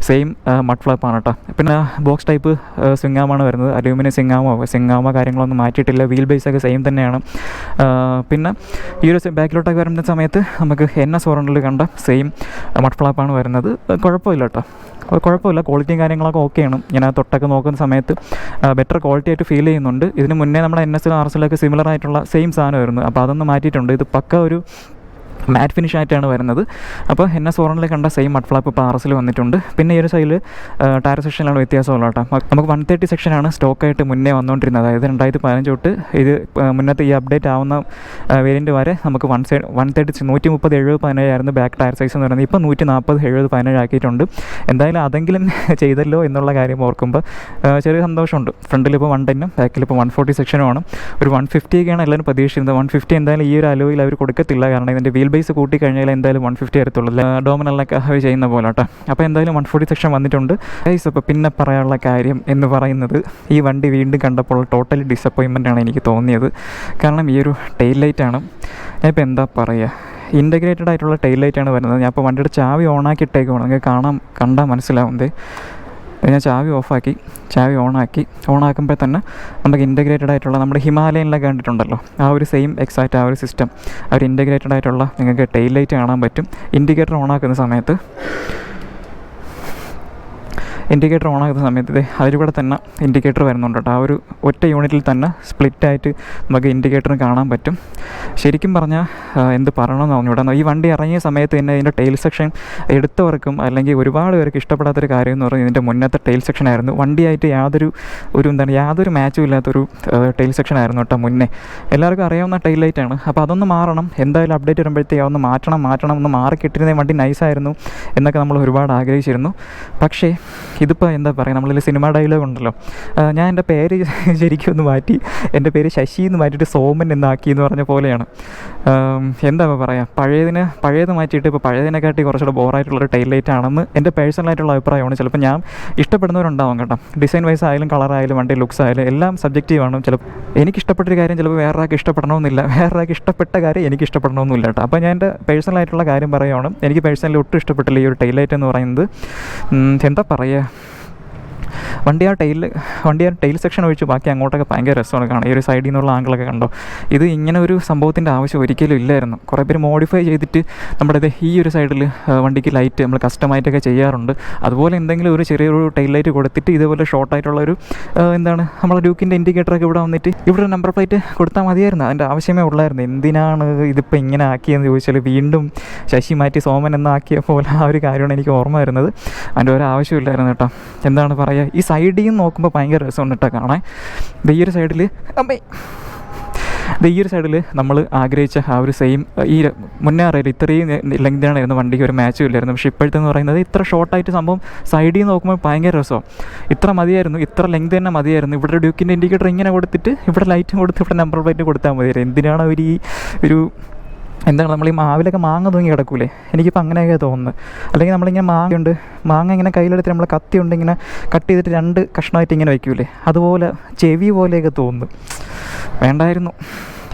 സെയിം മഡ് ഫ്ലാപ്പാണ് കേട്ടോ. പിന്നെ ബോക്സ് ടൈപ്പ് സ്വിംഗാമാണ് വരുന്നത്. അലൂമിനിയം സിംഗാമോ കാര്യങ്ങളൊന്നും മാറ്റിയിട്ടില്ല. വീൽ ബേസൊക്കെ സെയിം തന്നെയാണ്. പിന്നെ ഈ ഒരു ബാക്കിലോട്ടൊക്കെ വരുന്ന സമയത്ത് നമുക്ക് NS400 കണ്ട സെയിം മഡ് ഫ്ലാപ്പാണ് വരുന്നത്. കുഴപ്പമില്ല കേട്ടോ, കുഴപ്പമില്ല. ക്വാളിറ്റിയും കാര്യങ്ങളൊക്കെ ഓക്കെയാണ്. ഞാൻ തൊട്ടൊക്കെ നോക്കുന്ന സമയത്ത് ബെറ്റർ ക്വാളിറ്റി ആയിട്ട് ഫീൽ ചെയ്യുന്നുണ്ട്. ഇതിന് മുന്നേ നമ്മുടെ NSലും RSലൊക്കെ സിമിലർ ആയിട്ടുള്ള സെയിം സാധനമായിരുന്നു. അപ്പോൾ അതൊന്നും മാറ്റിയിട്ടുണ്ട്. ഇത് പക്ക ഒരു മാറ്റ് ഫിനിഷ് ആയിട്ടാണ് വരുന്നത്. അപ്പോൾ NS400 കണ്ട സെയിം മഡ് ഫ്ലാപ്പ് ഇപ്പോൾ RSൽ വന്നിട്ടുണ്ട്. പിന്നെ ഈ ഒരു സൈഡിൽ ടയർ സെക്ഷനിലാണ് വ്യത്യാസമുള്ള കേട്ടോ. നമുക്ക് 130 സെക്ഷനാണ് സ്റ്റോക്കായിട്ട് മുന്നേ വന്നുകൊണ്ടിരുന്നത്. അതായത് 2015 തൊട്ട് ഇത് മുന്നത്തെ ഈ അപ്ഡേറ്റ് ആവുന്ന വേരിയൻറ്റ് വരെ നമുക്ക് 130 130 70 15 ആയിരുന്നു ബാക്ക് ടയർ സൈസ് എന്ന് പറയുന്നത്. ഇപ്പോൾ 140 70 15 ആക്കിയിട്ടുണ്ട്. എന്തായാലും അതെങ്കിലും ചെയ്തല്ലോ എന്നുള്ള കാര്യം ഓർക്കുമ്പോൾ ചെറിയ സന്തോഷമുണ്ട്. ഫ്രണ്ടിൽ ഇപ്പോൾ 110 ബാക്കിൽ ഇപ്പോൾ 140 സെക്ഷനുമാണ്. ഒരു 150 ഒക്കെയാണ് എല്ലാവരും പ്രതീക്ഷിക്കുന്നത്. 150 എന്തായാലും ഈ ഒരു അലോയിൽ അവർ കൊടുക്കത്തില്ല. കാരണം ഇതിൻ്റെ വീൽ ബേസ് കൂട്ടി കഴിഞ്ഞാൽ എന്തായാലും 150 വരത്തുള്ളൂ, ഡോമിനലൊക്കെ അവർ ചെയ്യുന്ന പോലെ കേട്ടോ. അപ്പോൾ എന്തായാലും 140 സെക്ഷൻ വന്നിട്ടുണ്ട് ഗൈസ്. അപ്പോൾ പിന്നെ പറയാനുള്ള കാര്യം എന്ന് പറയുന്നത്, ഈ വണ്ടി വീണ്ടും കണ്ടപ്പോൾ ടോട്ടലി ഡിസപ്പോയിൻമെൻ്റ് ആണ് എനിക്ക് തോന്നിയത്. കാരണം ഈ ഒരു ടെയിൽ ലൈറ്റാണ്. ഞാൻ ഇപ്പോൾ എന്താ പറയുക, ഇൻ്റഗ്രേറ്റഡ് ആയിട്ടുള്ള ടെയിൽ ലൈറ്റാണ് വരുന്നത്. ഞാൻ ഇപ്പോൾ വണ്ടിയുടെ ചാവി ഓണാക്കിയിട്ടേക്കുവാണ്. നിങ്ങൾക്ക് കണ്ടാൽ മനസ്സിലാവുന്നത്. ഞാൻ ചാവി ഓണാക്കുമ്പോൾ തന്നെ നമുക്ക് ഇൻ്റഗ്രേറ്റഡ് ആയിട്ടുള്ള നമ്മുടെ ഹിമാലയനിലൊക്കെ കണ്ടിട്ടുണ്ടല്ലോ, ആ ഒരു സെയിം എക്സാക്റ്റ് ആ ഒരു സിസ്റ്റം, ആ ഒരു ഇൻ്റഗ്രേറ്റഡ് ആയിട്ടുള്ള നിങ്ങൾക്ക് ടെയിൽ ലൈറ്റ് കാണാൻ പറ്റും. ഇൻഡിക്കേറ്റർ ഓണാക്കുന്ന സമയത്ത് അതിലൂടെ തന്നെ ഇൻഡിക്കേറ്റർ വരുന്നുണ്ട് കേട്ടോ. ആ ഒരു ഒറ്റ യൂണിറ്റിൽ തന്നെ സ്പ്ലിറ്റായിട്ട് നമുക്ക് ഇൻഡിക്കേറ്ററും കാണാൻ പറ്റും. ശരിക്കും പറഞ്ഞാൽ എന്ത് പറയണമെന്ന് തോന്നിവിടെ. ഈ വണ്ടി ഇറങ്ങിയ സമയത്ത് തന്നെ ഇതിൻ്റെ ടെയിൽ സെക്ഷൻ എടുത്തവർക്കും അല്ലെങ്കിൽ ഒരുപാട് പേർക്ക് ഇഷ്ടപ്പെടാത്തൊരു കാര്യം എന്ന് പറഞ്ഞാൽ ഇതിൻ്റെ മുന്നത്തെ ടെയിൽ സെക്ഷനായിരുന്നു. വണ്ടിയായിട്ട് യാതൊരു മാച്ചും ഇല്ലാത്തൊരു ടെയിൽ സെക്ഷനായിരുന്നു കേട്ടോ മുന്നേ. എല്ലാവർക്കും അറിയാവുന്ന ടെയിൽ ലൈറ്റാണ്. അപ്പോൾ അതൊന്ന് മാറണം. എന്തായാലും അപ്ഡേറ്റ് വരുമ്പോഴത്തേക്ക് അതൊന്ന് മാറ്റണം. ഒന്ന് മാറി കിട്ടിയിരുന്ന വണ്ടി നൈസായിരുന്നു എന്നൊക്കെ നമ്മൾ ഒരുപാട് ആഗ്രഹിച്ചിരുന്നു. പക്ഷേ ഇതിപ്പോൾ എന്താ പറയുക, നമ്മളിൽ സിനിമ ഡയലോഗ് ഉണ്ടല്ലോ, ഞാൻ എൻ്റെ പേര് ശരിക്കും ഒന്ന് മാറ്റി, എൻ്റെ പേര് ശശി എന്ന് മാറ്റിയിട്ട് സോമൻ എന്നാക്കി എന്ന് പറഞ്ഞ പോലെയാണ്. എന്താ പറയുക, പഴയത് മാറ്റിയിട്ട് ഇപ്പോൾ പഴയതിനെക്കാട്ടി കുറച്ചുകൂടെ ബോറായിട്ടുള്ളൊരു ടെയിൽ ലൈറ്റ് ആണെന്ന് എൻ്റെ പേഴ്സണലായിട്ടുള്ള അഭിപ്രായമാണ്. ചിലപ്പോൾ ഞാൻ ഇഷ്ടപ്പെടുന്നവരുണ്ടാവും കേട്ടോ. ഡിസൈൻ വൈസ് ആയാലും കളറായാലും വണ്ടി ലുക്സ് ആയാലും എല്ലാം സബ്ജക്റ്റീവാണ്. ചിലപ്പോൾ എനിക്കിഷ്ടപ്പെട്ടൊരു കാര്യം ചിലപ്പോൾ വേറൊരാൾക്ക് ഇഷ്ടപ്പെടണമെന്നില്ല, വേറൊരാൾക്ക് ഇഷ്ടപ്പെട്ട കാര്യം എനിക്ക് ഇഷ്ടപ്പെടണമെന്നില്ല കേട്ടോ. അപ്പോൾ ഞാൻ എൻ്റെ പേഴ്സണലായിട്ടുള്ള കാര്യം പറയുകയാണ്. എനിക്ക് പേഴ്സണലി ഒട്ടും ഇഷ്ടപ്പെട്ടില്ല ഈ ഒരു ടെയിൽ ലൈറ്റ് എന്ന് പറയുന്നത്. എന്താ പറയുക, വണ്ടി ആ ടെയിൽ സെക്ഷൻ ഒഴിച്ച് ബാക്കി അങ്ങോട്ടൊക്കെ ഭയങ്കര രസമാണ് കാണാം. ഈ ഒരു സൈഡിൽ നിന്നുള്ള ആംഗിളൊക്കെ കണ്ടോ. ഇത് ഇങ്ങനെ ഒരു സംഭവത്തിൻ്റെ ആവശ്യം ഒരിക്കലും ഇല്ലായിരുന്നു. കുറേ പേര് മോഡിഫൈ ചെയ്തിട്ട് നമ്മുടെ ഈ ഒരു സൈഡിൽ വണ്ടിക്ക് ലൈറ്റ് നമ്മൾ കസ്റ്റമായിട്ടൊക്കെ ചെയ്യാറുണ്ട്. അതുപോലെ എന്തെങ്കിലും ഒരു ചെറിയൊരു ടെയിൽ ലൈറ്റ് കൊടുത്തിട്ട് ഇതുപോലെ ഷോർട്ടായിട്ടുള്ളൊരു നമ്മളെ ഡ്യൂക്കിൻ്റെ ഇൻഡിക്കേറ്ററൊക്കെ ഇവിടെ വന്നിട്ട് ഇവിടെ നമ്പർ പ്ലേറ്റ് കൊടുത്താൽ മതിയായിരുന്നു. അതിൻ്റെ ആവശ്യമേ ഉള്ളായിരുന്നു. എന്തിനാണ് ഇതിപ്പോൾ ഇങ്ങനെ ആക്കിയെന്ന് ചോദിച്ചാൽ വീണ്ടും ശശി മാറ്റി സോമൻ എന്നാക്കിയ പോലെ ആ ഒരു കാര്യമാണ് എനിക്ക് ഓർമ്മ വരുന്നത്. അതിൻ്റെ ഒരു ആവശ്യമില്ലായിരുന്നു കേട്ടോ. എന്താണ് പറയുക, ഈ സൈഡിൽ നിന്ന് നോക്കുമ്പോൾ ഭയങ്കര രസമുണ്ട് കേട്ടോ കാണാൻ. ഈ ഒരു സൈഡിൽ നമ്മൾ ആഗ്രഹിച്ച ആ ഒരു സെയിം ഈ മുന്നേ അറിയില്ല ഇത്രയും ലെങ്തിനായിരുന്നു വണ്ടിക്ക് ഒരു മാച്ചും ഇല്ലായിരുന്നു. പക്ഷേ ഇപ്പോഴത്തെ എന്ന് പറയുന്നത് ഇത്ര ഷോർട്ടായിട്ട് സംഭവം സൈഡിൽ നിന്ന് നോക്കുമ്പോൾ ഭയങ്കര രസമാണ്. ഇത്ര മതിയായിരുന്നു, ഇത്ര ലെങ്ത് തന്നെ മതിയായിരുന്നു. ഇവിടെ ഡ്യൂക്കിൻ്റെ ഇൻഡിക്കേറ്റർ ഇങ്ങനെ കൊടുത്തിട്ട് ഇവിടെ ലൈറ്റും കൊടുത്ത് ഇവിടെ നമ്പർ പ്ലേറ്റ് കൊടുത്താൽ മതിയായിരുന്നു. എന്തിനാണ് അവർ ഈ ഒരു നമ്മൾ ഈ മാവിലൊക്കെ മാങ്ങ തൂങ്ങി കിടക്കൂലേ, എനിക്കിപ്പോൾ അങ്ങനെയൊക്കെ തോന്നുന്നത്. അല്ലെങ്കിൽ നമ്മളിങ്ങനെ മാങ്ങ ഇങ്ങനെ കയ്യിലെടുത്ത് നമ്മൾ കത്തി കൊണ്ട് ഇങ്ങനെ കട്ട് ചെയ്തിട്ട് 2 കഷ്ണമായിട്ട് ഇങ്ങനെ വയ്ക്കൂലേ, അതുപോലെ ചെവി പോലെയൊക്കെ തോന്നുന്നു. വേണ്ടായിരുന്നു.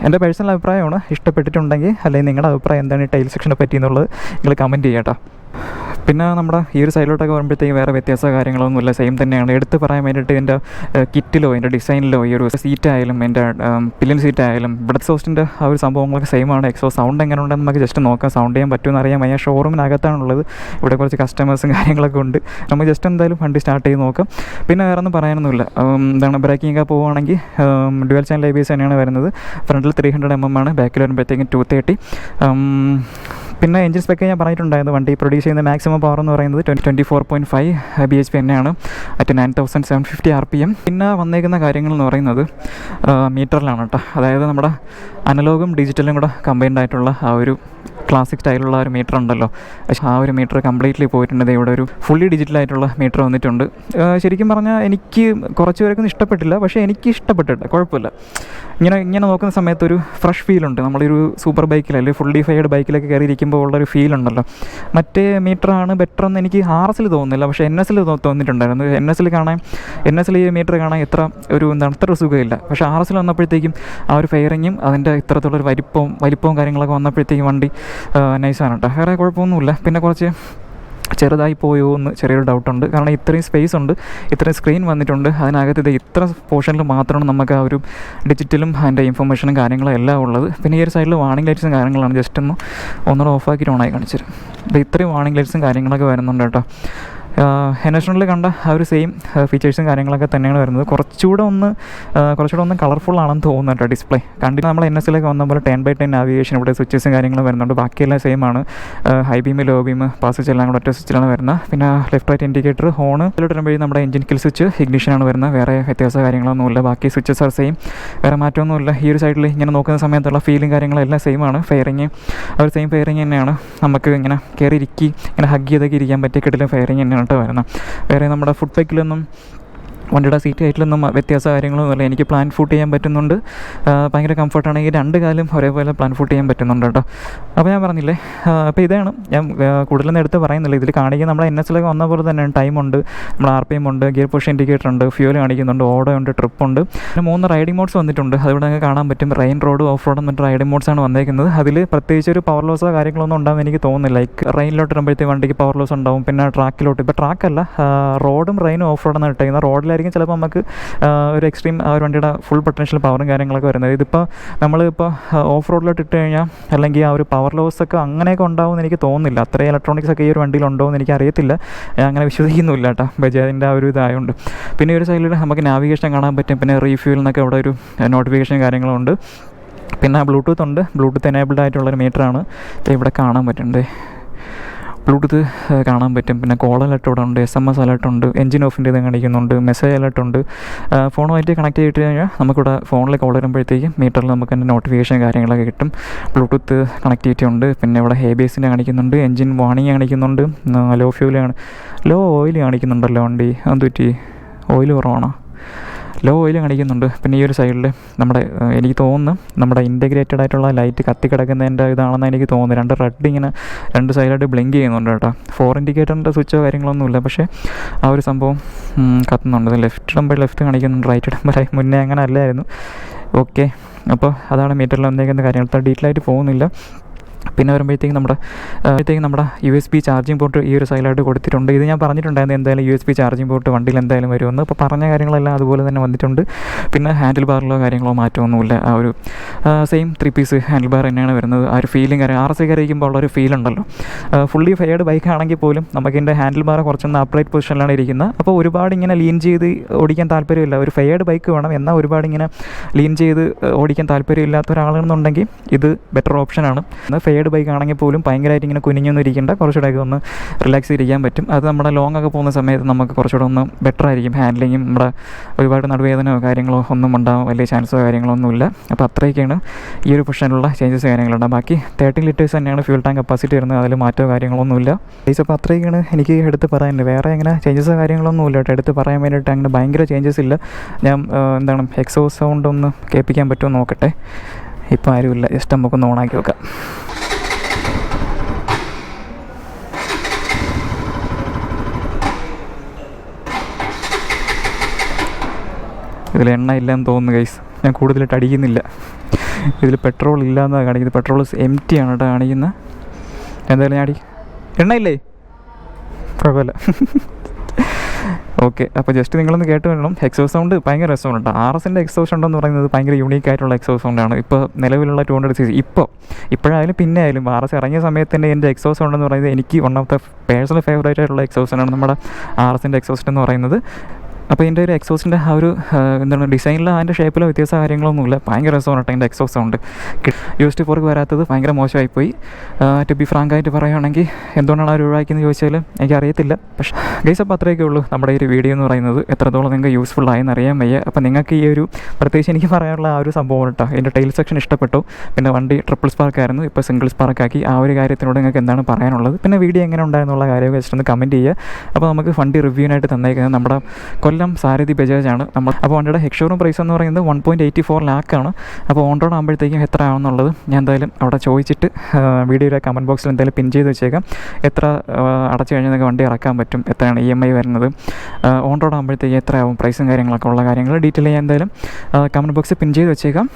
എൻ്റെ പേഴ്സണൽ അഭിപ്രായമാണ്. ഇഷ്ടപ്പെട്ടിട്ടുണ്ടെങ്കിൽ അല്ലെങ്കിൽ നിങ്ങളുടെ അഭിപ്രായം എന്താണ് ഈ ടൈൽ സെക്ഷനെ പറ്റി എന്നുള്ളത് നിങ്ങൾ കമൻറ്റ് ചെയ്യാം കേട്ടോ. പിന്നെ നമ്മുടെ ഈ ഒരു സൈഡിലോട്ടൊക്കെ വരുമ്പോഴത്തേക്കും വേറെ വ്യത്യാസ കാര്യങ്ങളൊന്നുമില്ല, സെയിം തന്നെയാണ്. എടുത്ത് പറയാൻ വേണ്ടിയിട്ട് എൻ്റെ കിറ്റിലോ എൻ്റെ ഡിസൈനിലോ ഈ ഒരു സീറ്റായാലും എൻ്റെ പില്ലിയൻ സീറ്റായാലും ബ്ലഡ് സോസ്റ്റിൻ്റെ ആ ഒരു സംഭവങ്ങളൊക്കെ സെയിമാണ്. എക്സോ സൗണ്ട് എങ്ങനെ ഉണ്ടെന്ന് നമുക്ക് ജസ്റ്റ് നോക്കാം. സൗണ്ട് ചെയ്യാൻ പറ്റുമെന്ന് അറിയാൻ വയ്യ. ഷോറൂമിനകത്താണുള്ളത്. ഇവിടെ കുറച്ച് കസ്റ്റമേഴ്സും കാര്യങ്ങളൊക്കെ ഉണ്ട്. നമുക്ക് ജസ്റ്റ് എന്തായാലും വണ്ടി സ്റ്റാർട്ട് ചെയ്ത് നോക്കാം. പിന്നെ വേറെ ഒന്നും പറയാനൊന്നുമില്ല. ബ്രേക്കിംഗ് ഒക്കെ പോവുകയാണെങ്കിൽ ഡ്യുവൽ ചാനൽ ABS തന്നെയാണ് വരുന്നത്. ഫ്രണ്ടിൽ 300 mm ആണ്, ബാക്കിൽ വരുമ്പോഴത്തേക്കും 230. പിന്നെ എഞ്ചിൻ സ്പെക്ക് ഞാൻ പറഞ്ഞിട്ടുണ്ടായിരുന്നു, വണ്ടി പ്രൊഡ്യൂസ് ചെയ്യുന്ന മാക്സിമം പവർ എന്ന് പറയുന്നത് 24.5 bhp തന്നെയാണ് അറ്റ് 9750 RPM. പിന്നെ വന്നേക്കുന്ന കാര്യങ്ങൾ എന്ന് പറയുന്നത് മീറ്ററിലാണ് കേട്ടോ. അതായത് നമ്മുടെ അനലോഗും ഡിജിറ്റലും കൂടെ കമ്പൈൻഡ് ആയിട്ടുള്ള ആ ഒരു ക്ലാസിക് സ്റ്റൈലുള്ള ഒരു മീറ്റർ ഉണ്ടല്ലോ, പക്ഷേ ആ ഒരു മീറ്റർ കംപ്ലീറ്റ്ലി പോയിട്ടുണ്ട്. ഇവിടെ ഒരു ഫുള്ളി ഡിജിറ്റലായിട്ടുള്ള മീറ്റർ വന്നിട്ടുണ്ട്. ശരിക്കും പറഞ്ഞാൽ എനിക്ക് കുറച്ച് പേർക്കൊന്നും ഇഷ്ടപ്പെട്ടില്ല, പക്ഷേ എനിക്ക് ഇഷ്ടപ്പെട്ടിട്ട് കുഴപ്പമില്ല. ഇങ്ങനെ നോക്കുന്ന സമയത്ത് ഒരു ഫ്രഷ് ഫീലുണ്ട്. നമ്മളൊരു സൂപ്പർ ബൈക്കിൽ അല്ലെങ്കിൽ ഫുൾ ഡിഫൈഡ് ബൈക്കിലൊക്കെ കയറിയിരിക്കുമ്പോൾ ഉള്ളൊരു ഫീൽ ഉണ്ടല്ലോ. മറ്റേ മീറ്ററാണ് ബെറ്റർ എന്ന് എനിക്ക് RS തോന്നുന്നില്ല, പക്ഷേ NS തോന്നിയിട്ടുണ്ടായിരുന്നു. NS ഈ മീറ്റർ കാണാൻ അത്ര സുഖമില്ല. പക്ഷേ RS വന്നപ്പോഴത്തേക്കും ആ ഒരു ഫെയറിങ്ങും അതിൻ്റെ ഇത്തരത്തിലുള്ളൊരു വലിപ്പവും കാര്യങ്ങളൊക്കെ വന്നപ്പോഴത്തേക്കും വണ്ടി നൈസാണ് കേട്ടോ. വേറെ കുഴപ്പമൊന്നുമില്ല. പിന്നെ കുറച്ച് ചെറുതായി പോയോ എന്ന് ചെറിയൊരു ഡൗട്ടുണ്ട്. കാരണം ഇത്രയും സ്പേസ് ഉണ്ട്, ഇത്രയും സ്ക്രീൻ വന്നിട്ടുണ്ട്, അതിനകത്ത് ഇത്ര പോർഷനിൽ മാത്രമാണ് നമുക്ക് ആ ഒരു ഡിജിറ്റലും അതിൻ്റെ ഇൻഫർമേഷനും കാര്യങ്ങളും എല്ലാം ഉള്ളത്. പിന്നെ ഈ ഒരു സൈഡിൽ വാർണിംഗ് ലൈറ്റ്സും കാര്യങ്ങളാണ്. ജസ്റ്റ് ഒന്നുകൂടെ ഓഫാക്കിയിട്ട് ഓണായി കാണിച്ചു തരും. ഇത്രയും വാർണിംഗ് ലൈറ്റ്സും കാര്യങ്ങളൊക്കെ വരുന്നുണ്ട് കേട്ടോ. NS1 കണ്ട ആ ഒരു സെയിം ഫീച്ചേഴ്സും കാര്യങ്ങളൊക്കെ തന്നെയാണ് വരുന്നത്. കുറച്ചുകൂടെ ഒന്ന് കളർഫുള്ളാണെന്ന് തോന്നുന്നു കേട്ടോ ഡിസ്പ്ലേ. കണ്ടിട്ട് നമ്മൾ NS വന്നപ്പോൾ 10/10 നാവിഗേഷൻ, ഇവിടെ സ്വിച്ചസും കാര്യങ്ങളും വരുന്നുണ്ട്. ബാക്കിയെല്ലാം സെയിം ആണ്. High beam, low beam, passage എല്ലാം കൂടെ ഒറ്റ സ്വിച്ചിലാണ് വരുന്നത്. പിന്നെ ലെഫ്റ്റ് റൈറ്റ് ഇൻഡിക്കേറ്റർ, ഹോൺ വരുമ്പോഴേ നമ്മുടെ എഞ്ചിൻ കിൽ സ്വിച്ച്, ഇഗ്നിഷനാണ് വരുന്നത്. വേറെ വ്യത്യാസ കാര്യങ്ങളൊന്നുമില്ല. ബാക്കി സ്വിച്ചസ് ആർ സെയിം, വേറെ മാറ്റമൊന്നുമില്ല. ഈ ഒരു സൈഡിൽ ഇങ്ങനെ നോക്കുന്ന സമയത്തുള്ള ഫീലും കാര്യങ്ങളെല്ലാം സെയിം ആണ്. ഫെയറിങ് ആ ഒരു സെയിം ഫെയറിങ് തന്നെയാണ്. നമുക്ക് ഇങ്ങനെ കയറി ഇങ്ങനെ ഹഗ് ചെയ്തൊക്കെ ഇരിക്കാൻ പറ്റിയ കിട്ടില്ല ഫെയറിങ് തന്നെയാണ് വരുന്നത്. വേറെ നമ്മുടെ ഫുഡ് പാക്കിലൊന്നും വണ്ടിയുടെ സീറ്റ് ഹൈറ്റിലൊന്നും വ്യത്യാസ കാര്യങ്ങളൊന്നുമില്ല. എനിക്ക് പ്ലാൻ ഫുട്ട് ചെയ്യാൻ പറ്റുന്നുണ്ട്. ഭയങ്കര കംഫർട്ടാണെങ്കിൽ രണ്ട് കാലും ഒരേപോലെ പ്ലാൻ ഫുട്ട് ചെയ്യാൻ പറ്റുന്നുണ്ട് കേട്ടോ. അപ്പോൾ ഞാൻ പറഞ്ഞില്ലേ, അപ്പോൾ ഇതാണ് ഞാൻ കൂടുതലൊന്നും എടുത്ത് പറയുന്നില്ല. ഇതിൽ കാണിക്കുന്ന നമ്മുടെ NS വന്ന പോലെ തന്നെ ടൈമുണ്ട്, നമ്മുടെ RPM ഉണ്ട്, ഗിയർ പുഷ് ഇൻഡിക്കേറ്റർ ഉണ്ട്, ഫ്യൂൽ കാണിക്കുന്നുണ്ട്, ഓടോ ഉണ്ട്, ട്രിപ്പ് ഉണ്ട്. പിന്നെ 3 റൈഡിംഗ് മോഡ്സ് വന്നിട്ടുണ്ട്. അതിവിടെ നിങ്ങൾക്ക് കാണാൻ പറ്റും. റെയിൻ റോഡ്, ഓഫ് റോഡ് എന്നിട്ട് റൈഡിംഗ് മോഡ്സാണ് വന്നേക്കുന്നത്. അതിൽ പ്രത്യേകിച്ച് ഒരു പവർ ലോസോ കാര്യങ്ങളൊന്നും ഉണ്ടാകുമെന്ന് എനിക്ക് തോന്നുന്നില്ല. ലൈക്ക് റെയിനിലോട്ട് ഇടുമ്പോഴത്തേക്ക് വണ്ടിക്ക് പവർ ലോസ് ഉണ്ടാവും. പിന്നെ ട്രാക്കിലോട്ട്, ഇപ്പോൾ ട്രാക്കല്ല, റോഡും റെയിനും ഓഫ് റോഡെന്ന് ഇട്ടേക്കുന്നത്. റോഡിലായിരിക്കും ചിലപ്പോൾ നമുക്ക് ഒരു എക്സ്ട്രീം ആ ഒരു വണ്ടിയുടെ ഫുൾ പൊട്ടൻഷ്യൽ പവറും കാര്യങ്ങളൊക്കെ വരുന്നത്. ഇതിപ്പോൾ നമ്മളിപ്പോൾ ഓഫ് റോഡിലോട്ട് ഇട്ട് കഴിഞ്ഞാൽ അല്ലെങ്കിൽ ആ ഒരു പവർ ലോസ് ഒക്കെ അങ്ങനെയൊക്കെ ഉണ്ടാവുമെന്ന് എനിക്ക് തോന്നുന്നില്ല. അത്രയും ഇലക്ട്രോണിക്സ് ഒക്കെ ഈ ഒരു വണ്ടിയിൽ ഉണ്ടോ എന്ന് എനിക്ക് അറിയത്തില്ല. ഞാൻ അങ്ങനെ വിശ്വസിക്കുന്നില്ല കേട്ടോ, ബജാജിൻ്റെ ആ ഒരു ഇതായതുകൊണ്ട്. പിന്നെ ഈ ഒരു സൈഡിൽ നമുക്ക് നാവിഗേഷൻ കാണാൻ പറ്റും. പിന്നെ റീഫ്യൂൽ എന്നൊക്കെ അവിടെ ഒരു നോട്ടിഫിക്കേഷൻ കാര്യങ്ങളുണ്ട്. പിന്നെ ബ്ലൂടൂത്ത് ഉണ്ട്. ബ്ലൂടൂത്ത് എനേബിൾഡ് ആയിട്ടുള്ളൊരു മീറ്ററാണ്. ഇവിടെ കാണാൻ പറ്റുന്നുണ്ട്, ബ്ലൂടൂത്ത് കാണാൻ പറ്റും. പിന്നെ കോൾ അലർട്ട് ഇവിടെ ഉണ്ട്, SMS അലർട്ട് ഉണ്ട്, എഞ്ചിൻ ഓഫിൻ്റെ ഇത് കാണിക്കുന്നുണ്ട്, മെസ്സേജ് അലർട്ട് ഉണ്ട്. ഫോണുമായിട്ട് കണക്ട് ചെയ്തിട്ട് കഴിഞ്ഞാൽ നമുക്കിവിടെ ഫോണിൽ കോൾ വരുമ്പോഴത്തേക്കും മീറ്ററിൽ നമുക്ക് അതിൻ്റെ നോട്ടിഫിക്കേഷൻ കാര്യങ്ങളൊക്കെ കിട്ടും. ബ്ലൂടൂത്ത് കണക്ടിവിറ്റി ഉണ്ട്. പിന്നെ ഇവിടെ ABSൻ്റെ കാണിക്കുന്നുണ്ട്, എഞ്ചിൻ വാർണിംഗ് കാണിക്കുന്നുണ്ട്, ലോ ഓയിൽ കാണിക്കുന്നുണ്ടല്ലോ വണ്ടി. എന്തുപറ്റി, ഓയിൽ കുറവാണോ? ലോ ഓയിൽ കാണിക്കുന്നുണ്ട്. പിന്നെ ഈ ഒരു സൈഡിൽ എനിക്ക് തോന്നുന്നു നമ്മുടെ ഇൻറ്റഗ്രേറ്റഡ് ആയിട്ടുള്ള ലൈറ്റ് കത്തി കിടക്കുന്നതിൻ്റെ ഇതാണെന്ന് എനിക്ക് തോന്നുന്നു. റെഡ് ഇങ്ങനെ രണ്ട് സൈഡായിട്ട് ബ്ലിങ്ക് ചെയ്യുന്നുണ്ട് കേട്ടോ. 4 ഇൻഡിക്കേറ്ററിൻ്റെ സ്വിച്ചോ കാര്യങ്ങളൊന്നുമില്ല, പക്ഷേ ആ ഒരു സംഭവം കത്തുന്നുണ്ട്. ലെഫ്റ്റ് ഇടുമ്പോൾ ലെഫ്റ്റ് കാണിക്കുന്നുണ്ട്, റൈറ്റ് ഇടുമ്പോൾ മുന്നേ അങ്ങനെ അല്ലായിരുന്നു. ഓക്കെ, അപ്പോൾ അതാണ് മീറ്ററിൽ വന്നേക്കുന്ന കാര്യങ്ങൾ. ഡീറ്റെയിൽ ആയിട്ട് പോകുന്നില്ല. പിന്നെ വരുമ്പോഴത്തേക്കും നമ്മുടെ USB ചാർജിങ് പോർട്ട് ഈ ഒരു സൈഡിലായിട്ട് കൊടുത്തിട്ടുണ്ട്. ഇത് ഞാൻ പറഞ്ഞിട്ടുണ്ടായിരുന്നു എന്തായാലും USB ചാർജിങ് പോർട്ട് വണ്ടിയിൽ എന്തായാലും വരുമെന്ന്. അപ്പോൾ പറഞ്ഞ കാര്യങ്ങളെല്ലാം അതുപോലെ തന്നെ വന്നിട്ടുണ്ട്. പിന്നെ ഹാൻഡിൽ ബാറിലോ കാര്യങ്ങളോ മാറ്റമൊന്നുമില്ല. ആ ഒരു സെയിം 3 പീസ് ഹാൻഡിൽ ബാർ തന്നെയാണ് വരുന്നത്. ആ ഒരു ഫീലിംഗ് RS കയറിയിരിക്കുമ്പോൾ ഉള്ളൊരു ഫീൽ ഉണ്ടല്ലോ. ഫുള്ളി ഫെയർഡ് ബൈക്ക് ആണെങ്കിൽ പോലും നമുക്കിൻ്റെ ഹാൻഡിൽ ബാർ കുറച്ചൊന്ന് അപ്രൈറ്റ് പൊസിഷനിലാണ് ഇരിക്കുന്നത്. അപ്പോൾ ഒരുപാട് ഇങ്ങനെ ലീൻ ചെയ്ത് ഓടിക്കാൻ താല്പര്യമില്ല. ഒരു ഫെയർഡ് ബൈക്ക് വേണം, എന്നാൽ ഒരുപാട് ഇങ്ങനെ ലീൻ ചെയ്ത് ഓടിക്കാൻ താല്പര്യമില്ലാത്ത ഒരാളാണെന്നുണ്ടെങ്കിൽ ഇത് ബെറ്റർ ഓപ്ഷനാണ്. ഫെയർഡ് ബൈക്ക് ആണെങ്കിൽ പോലും ഭയങ്കരമായിട്ട് ഇങ്ങനെ കുനിഞ്ഞൊന്നും ഇരിക്കേണ്ട, കുറച്ചുകൂടെയൊക്കെ ഒന്ന് റിലാക്സ് ചെയ്തിരിക്കാൻ പറ്റും. അത് നമ്മുടെ ലോങ് ഒക്കെ പോകുന്ന സമയത്ത് നമുക്ക് കുറച്ചുകൂടെ ഒന്ന് ബെറ്റർ ആയിരിക്കും. ഹാൻഡ്ലിങ്ങും നമ്മുടെ ഒരുപാട് നടുവേദനയോ കാര്യങ്ങളോ ഒന്നും ഉണ്ടാകും വലിയ ചാൻസോ കാര്യങ്ങളോ ഒന്നുമില്ല. അപ്പോൾ അത്രയൊക്കെയാണ് ഈ ഒരു പൊസിഷനിലുള്ള ചേഞ്ചസ് കാര്യങ്ങളുണ്ട്. ബാക്കി 13 ലിറ്റേഴ്സ് തന്നെയാണ് ഫ്യൂൽ ടാങ്ക് കപ്പാസിറ്റി വരുന്നത്. അതിൽ മാറ്റമോ കാര്യങ്ങളൊന്നുമില്ല. അപ്പോൾ അത്രയൊക്കെയാണ് എനിക്ക് എടുത്ത് പറയാനുണ്ട്. വേറെ അങ്ങനെ ചേഞ്ചസോ കാര്യങ്ങളൊന്നുമില്ല കേട്ടോ. എടുത്ത് പറയാൻ വേണ്ടിയിട്ട് അങ്ങനെ ഭയങ്കര ചേഞ്ചസ് ഇല്ല. ഞാൻ എക്സോസ് സൗണ്ട് ഒന്ന് കേൾപ്പിക്കാൻ പറ്റുമോ നോക്കട്ടെ. ഇപ്പോൾ ആരുമില്ല, ജസ്റ്റ് നമുക്കൊന്ന് ഓണാക്കി വെക്കാം. ഇതിൽ എണ്ണ ഇല്ലയെന്ന് തോന്നുന്നു ഗൈസ്. ഞാൻ കൂടുതലായിട്ട് അടിക്കുന്നില്ല. ഇതിൽ പെട്രോൾ ഇല്ലയെന്നാണ് കാണിക്കുന്നത്. പെട്രോൾ എംറ്റി ആണ് കേട്ടോ കാണിക്കുന്നത്. എന്തായാലും ഞാൻ എണ്ണ ഇല്ലേ, കുഴപ്പമില്ല. ഓക്കെ, അപ്പോൾ ജസ്റ്റ് നിങ്ങളൊന്ന് കേട്ട് വേണം. എക്സോസ് സൗണ്ട് ഭയങ്കര രസമുണ്ട്. RSൻ്റെ എക്സോസ് ഉണ്ടെന്ന് പറയുന്നത് ഭയങ്കര യൂണീക്കായിട്ടുള്ള എക്സോസ് സൗണ്ടാണ്. ഇപ്പോൾ നിലവിലുള്ള 200cc ഇപ്പോഴായാലും പിന്നെ ആയാലും RS ഇറങ്ങിയ സമയത്ത് തന്നെ എൻ്റെ എക്സോസ് ഉണ്ടെന്ന് പറയുന്നത് എനിക്ക് one of the personal favourite ആയിട്ടുള്ള എക്സോസാണ് നമ്മുടെ RSൻ്റെ എക്സോസ്റ്റ് എന്ന് പറയുന്നത്. അപ്പോൾ ഇതിൻ്റെ ഒരു എക്സോസിൻ്റെ ആ ഒരു എന്താണ് ഡിസൈനിലോ അതിൻ്റെ ഷേപ്പിലോ വ്യത്യാസ കാര്യങ്ങളൊന്നുമില്ല. ഭയങ്കര രസമാണ് കേട്ടോ അതിൻ്റെ എക്സോസ് സൗണ്ട്. UST4 വരാത്തത് ഭയങ്കര മോശമായിപ്പോയി. ടു ബി ഫ്രാങ്കായിട്ട് പറയുകയാണെങ്കിൽ എന്തുകൊണ്ടാണ് അവർ ഒഴിവാക്കിയെന്ന് ചോദിച്ചാൽ എനിക്കറിയത്തില്ല. പക്ഷേ ഗൈസ്, അപ്പോൾ അത്രയൊക്കെ ഉള്ളൂ നമ്മുടെ ഈ ഒരു വീഡിയോ എന്ന് പറയുന്നത്. എത്രത്തോളം നിങ്ങൾക്ക് യൂസ്ഫുൾ ആയെന്ന് അറിയാൻ വയ്യ. അപ്പോൾ നിങ്ങൾക്ക് ഈ ഒരു പ്രത്യേകിച്ച് എനിക്ക് പറയാനുള്ള ആ ഒരു സംഭവം കേട്ടോ, ഇതിൻ്റെ ടൈൽ സെക്ഷൻ ഇഷ്ടപ്പെട്ടു. പിന്നെ വണ്ടി ട്രിപ്പിൾ സ്പാർക്ക് ആയിരുന്നു, ഇപ്പോൾ സിംഗിൾ സ്പാർക്ക് ആക്കി. ആ ഒരു കാര്യത്തിനോട് നിങ്ങൾക്ക് എന്താണ് പറയാനുള്ളത്? പിന്നെ വീഡിയോ എങ്ങനെ ഉണ്ടായെന്നുള്ള കാര്യം ജസ്റ്റ് ഒന്ന് കമൻറ്റ് ചെയ്യുക. അപ്പോൾ നമുക്ക് വണ്ടി റിവ്യൂവിനായിട്ട് തന്നേക്കുന്നത് നമ്മുടെ കൊല്ലം സാരഥി ബജാജാണ്. അപ്പോൾ വണ്ടിയുടെ എക്സ്ഷോറൂം പ്രൈസ് എന്ന് പറയുന്നത് 1.84 ലാക്കാണ്. അപ്പോൾ ഓൺ റോഡ് ആകുമ്പോഴത്തേക്കും എത്ര ആണെന്നുള്ളത് ഞാൻ എന്തായാലും അവിടെ ചോദിച്ചിട്ട് വീഡിയോയുടെ കമൻറ്റ് ബോക്സിൽ എന്തായാലും പിൻ ചെയ്ത് വെച്ചേക്കാം. എത്ര അടച്ചു കഴിഞ്ഞാൽ നിങ്ങൾക്ക് വണ്ടി ഇറക്കാൻ പറ്റും, എത്രയാണ് EMI വരുന്നത്, ഓൺ റോഡ് ആകുമ്പോഴത്തേക്ക് എത്രയാവും, പ്രൈസും കാര്യങ്ങളൊക്കെ ഉള്ള കാര്യങ്ങൾ ഡീറ്റെയിൽ ഞാൻ എന്തായാലും കമൻറ്റ് ബോക്സിൽ പിൻ ചെയ്ത് വെച്ചേക്കാം.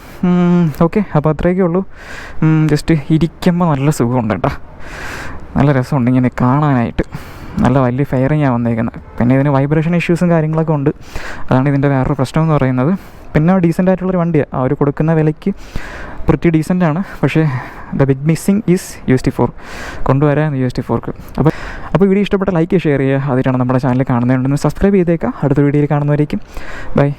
ഓക്കെ, അപ്പോൾ അത്രയൊക്കെ ഉള്ളൂ. ജസ്റ്റ് ഇരിക്കുമ്പോൾ നല്ല സുഖമുണ്ട് കേട്ടോ, നല്ല രസമുണ്ട് ഇങ്ങനെ കാണാനായിട്ട്. നല്ല വലിയ ഫെയറിങ്ങാണ് വന്നേക്കുന്നത്. പിന്നെ ഇതിന് വൈബ്രേഷൻ ഇഷ്യൂസും കാര്യങ്ങളൊക്കെ ഉണ്ട്. അതാണ് ഇതിൻ്റെ വേറൊരു പ്രശ്നം എന്ന് പറയുന്നത്. പിന്നെ ഡീസൻ്റ് ആയിട്ടുള്ളൊരു വണ്ടിയാണ്, അവർ കൊടുക്കുന്ന വിലയ്ക്ക് പ്രിറ്റി ഡീസൻ്റാണ്. പക്ഷേ the big missing is UST4 കൊണ്ടുവരാൻ UST4ക്ക്. അപ്പോൾ വീഡിയോ ഇഷ്ടപ്പെട്ട ലൈക്ക് ഷെയർ ചെയ്യുക. അതിനാണ് നമ്മുടെ ചാനൽ കാണുന്നതുകൊണ്ടെന്ന് സബ്സ്ക്രൈബ് ചെയ്തേക്കാം. അടുത്ത വീഡിയോയിൽ കാണുന്നവരേക്കും ബൈ.